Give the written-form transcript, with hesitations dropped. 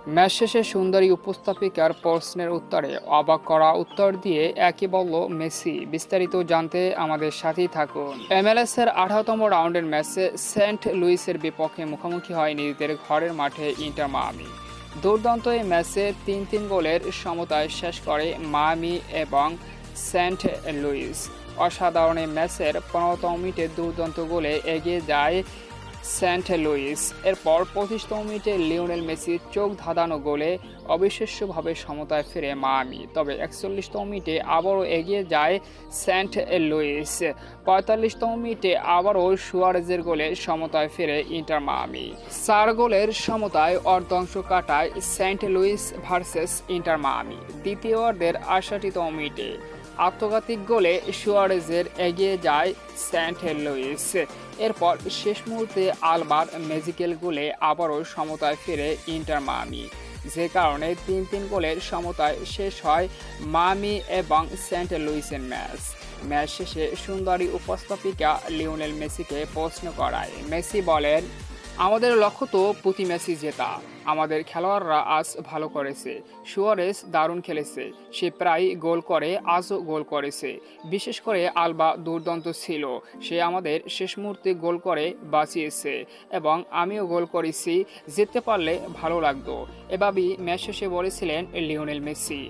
Match শেষে সুন্দরী উপস্থাপিকার প্রশ্নের উত্তরে অবাক করা উত্তর দিয়ে একই বলল মেসি। বিস্তারিত জানতে আমাদের সাথেই থাকুন। MLS এর 18তম রাউন্ডের ম্যাচে সেন্ট লুইসের বিপক্ষে মুখোমুখি হয় নিজেদের ঘরের মাঠে ইন্টার মায়ামি। দুর্দান্ত এই ম্যাচে ৩-৩ গোলের সমতায় শেষ করে মায়ামি এবং সেন্ট লুইস। অসাধারণ এই ম্যাচের 15তম মিনিটে দুর্দান্ত গোলে এগিয়ে যায় সেন্ট লুইস। এরপর 25তম মিনিটে লিওনেল মেসির চোখ ধাঁধানো গোলে অবিশ্বাস্যভাবে সমতায় ফিরে মায়ামি। তবে 41তম মিনিটে আবারও এগিয়ে যায় সেন্ট লুইস। 45তম মিনিটে আবারও সুয়ারেজের গোলে সমতায় ফিরে ইন্টার মায়ামি। 4 গোলের সমতায় অর্ধাংশ কাটায় Saint Louis versus Inter Miami. দ্বিতীয়ার্ধের 68তম মিনিটে আত্মঘাতী গোলে সুয়ারেজের এগিয়ে যায় সেন্ট লুইস। এরপর শেষ মুহূর্তে আলবার ম্যাজিক্যাল গোলে আবারও সমতায় ফিরে ইন্টার মায়ামি, যে কারণে ৩-৩ গোলের সমতায় শেষ হয় মায়ামি এবং সেন্ট লুইসের ম্যাচ শেষে সুন্দরী উপস্থাপিকা লিওনেল মেসিকে প্রশ্ন করায়। মেসি বলেন, আমাদের লক্ষ্য তো প্রতি ম্যাচই জেতা। আমাদের খেলোয়াড়রা আজ ভালো করেছে। সুয়ারেজ দারুণ খেলেছে, সে প্রায় গোল করে, আজও গোল করেছে। বিশেষ করে আলবা দুর্দান্ত ছিল, সে আমাদের শেষ মুহূর্তে গোল করে বাঁচিয়েছে এবং আমিও গোল করেছি। জিততে পারলে ভালো লাগতো, এভাবেই ম্যাচ শেষে বলেছিলেন লিওনেল মেসি।